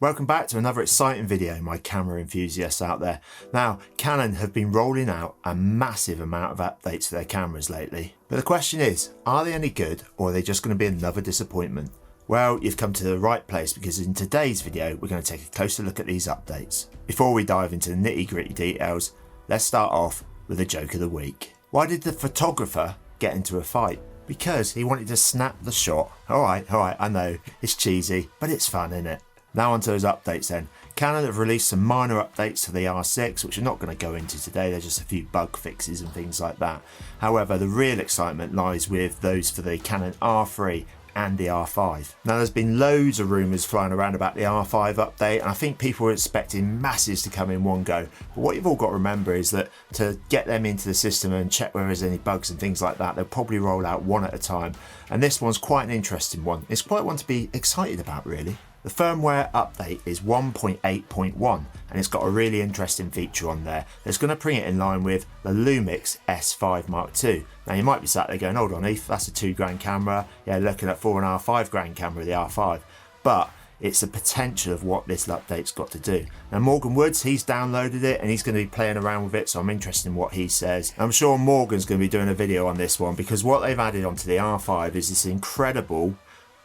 Welcome back to another exciting video, my camera enthusiasts out there. Now, Canon have been rolling out a massive amount of updates to their cameras lately. But the question is, are they any good or are they just going to be another disappointment? Well, you've come to the right place because in today's video, we're going to take a closer look at these updates. Before we dive into the nitty-gritty details, let's start off with the joke of the week. Why did the photographer get into a fight? Because he wanted to snap the shot. Alright, I know, it's cheesy, but it's fun, isn't it? Now onto those updates then. Canon have released some minor updates to the R6, which I'm not going to go into today. They're just a few bug fixes and things like that. However, the real excitement lies with those for the Canon R3 and the R5. Now there's been loads of rumours flying around about the R5 update, and I think people are expecting masses to come in one go. But what you've all got to remember is that to get them into the system and check whether there's any bugs and things like that, they'll probably roll out one at a time. And this one's quite an interesting one. It's quite one to be excited about, really. The firmware update is 1.8.1 and it's got a really interesting feature on there that's going to bring it in line with the Lumix S5 Mark II. Now you might be sat there going, hold on Heath, that's a £2,000 camera, yeah, looking at £4,500, £5,000 camera, the R5. But it's the potential of what this update's got to do. Now Morgan Woods, he's downloaded it and he's going to be playing around with it, so I'm interested in what he says. I'm sure Morgan's going to be doing a video on this one because what they've added onto the R5 is this incredible,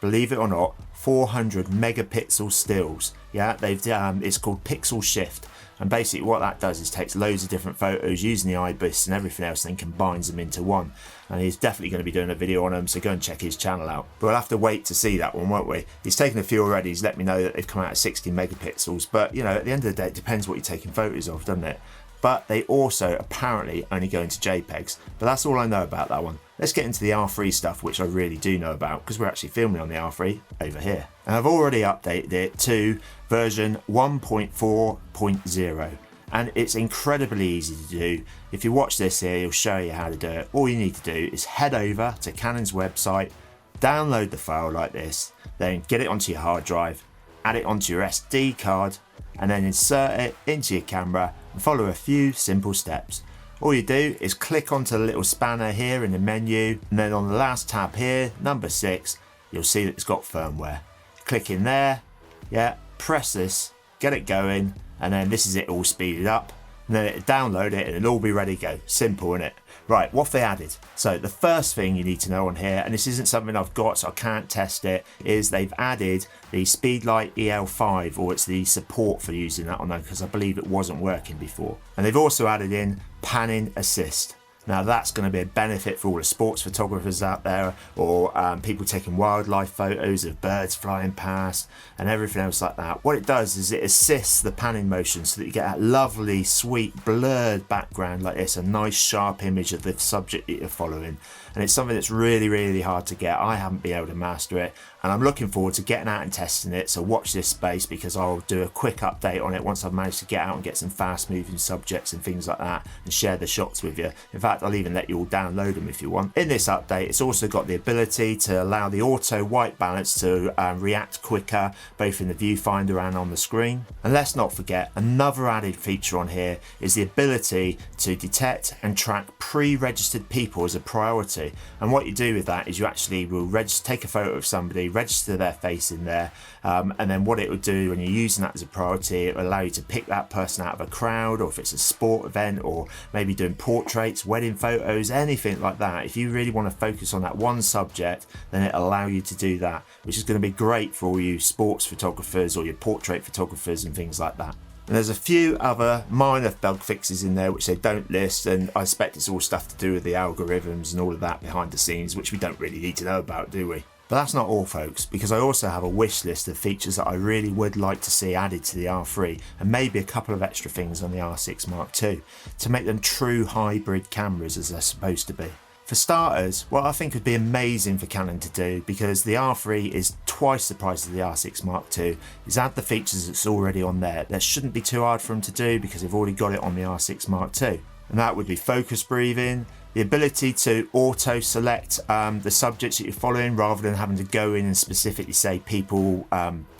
believe it or not, 400 megapixel stills. Yeah, it's called pixel shift, and basically what that does is takes loads of different photos using the IBIS and everything else and then combines them into one. And he's definitely going to be doing a video on them, so go and check his channel out. But we'll have to wait to see that one, won't we? He's taken a few already. He's let me know that they've come out at 60 megapixels, but you know, at the end of the day, it depends what you're taking photos of, doesn't it? But they also apparently only go into JPEGs. But that's all I know about that one. Let's get into the R3 stuff, which I really do know about because we're actually filming on the R3 over here. And I've already updated it to version 1.4.0. And it's incredibly easy to do. If you watch this here, it'll show you how to do it. All you need to do is head over to Canon's website, download the file like this, then get it onto your hard drive, add it onto your SD card, and then insert it into your camera and follow a few simple steps. All you do is click onto the little spanner here in the menu, and then on the last tab here, number 6, you'll see that it's got firmware. Click in there, yeah, press this, get it going, and then this is it all speeded up, and then it'll download it and it'll all be ready to go. Simple, innit? Right, what have they added? So the first thing you need to know on here, and this isn't something I've got so I can't test it, is they've added the Speedlight EL5, or it's the support for using that on there because I believe it wasn't working before. And they've also added in panning assist. Now that's going to be a benefit for all the sports photographers out there, or people taking wildlife photos of birds flying past and everything else like that. What it does is it assists the panning motion so that you get that lovely, sweet, blurred background like this, a nice sharp image of the subject that you're following. And it's something that's really, really hard to get. I haven't been able to master it, and I'm looking forward to getting out and testing it, so watch this space because I'll do a quick update on it once I've managed to get out and get some fast moving subjects and things like that and share the shots with you. In fact, I'll even let you all download them if you want. In this update, it's also got the ability to allow the auto white balance to react quicker, both in the viewfinder and on the screen. And let's not forget, another added feature on here is the ability to detect and track pre-registered people as a priority. And what you do with that is you actually will take a photo of somebody, register their face in there, and then what it will do when you're using that as a priority, it will allow you to pick that person out of a crowd, or if it's a sport event, or maybe doing portraits, wedding photos, anything like that. If you really want to focus on that one subject, then it'll allow you to do that, which is going to be great for all you sports photographers or your portrait photographers and things like that. And there's a few other minor bug fixes in there which they don't list, and I expect it's all stuff to do with the algorithms and all of that behind the scenes, which we don't really need to know about, do we? But that's not all, folks, because I also have a wish list of features that I really would like to see added to the R3, and maybe a couple of extra things on the R6 Mark II to make them true hybrid cameras as they're supposed to be. For starters, what I think would be amazing for Canon to do, because the R3 is twice the price of the R6 Mark II, is add the features that's already on there. That shouldn't be too hard for them to do because they've already got it on the R6 Mark II. And that would be focus breathing, the ability to auto select the subjects that you're following rather than having to go in and specifically say people,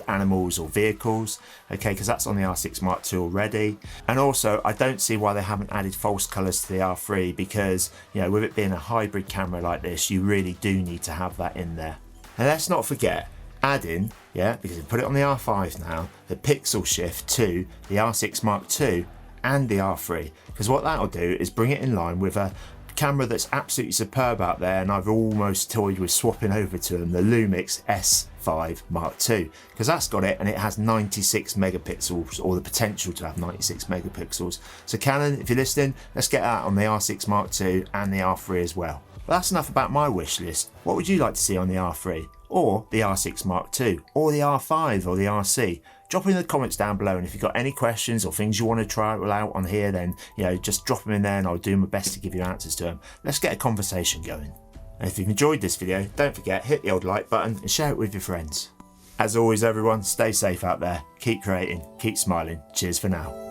animals or vehicles, okay, because that's on the R6 Mark II already. And also I don't see why they haven't added false colours to the R3, because you know, with it being a hybrid camera like this, you really do need to have that in there. And let's not forget adding yeah, because if you put it on the R5 now, the pixel shift to the R6 Mark II and the R3, because what that'll do is bring it in line with a camera that's absolutely superb out there, and I've almost toyed with swapping over to them, the Lumix S5 Mark II, because that's got it and it has 96 megapixels, or the potential to have 96 megapixels. So Canon, if you're listening, let's get that on the R6 Mark II and the R3 as well. But that's enough about my wish list. What would you like to see on the R3, or the R6 Mark II, or the R5 or the RC? Drop in the comments down below, and if you've got any questions or things you want to try out on here, then just drop them in there and I'll do my best to give you answers to them. Let's get a conversation going. And if you've enjoyed this video, don't forget, hit the old like button and share it with your friends. As always everyone, stay safe out there, keep creating, keep smiling. Cheers for now.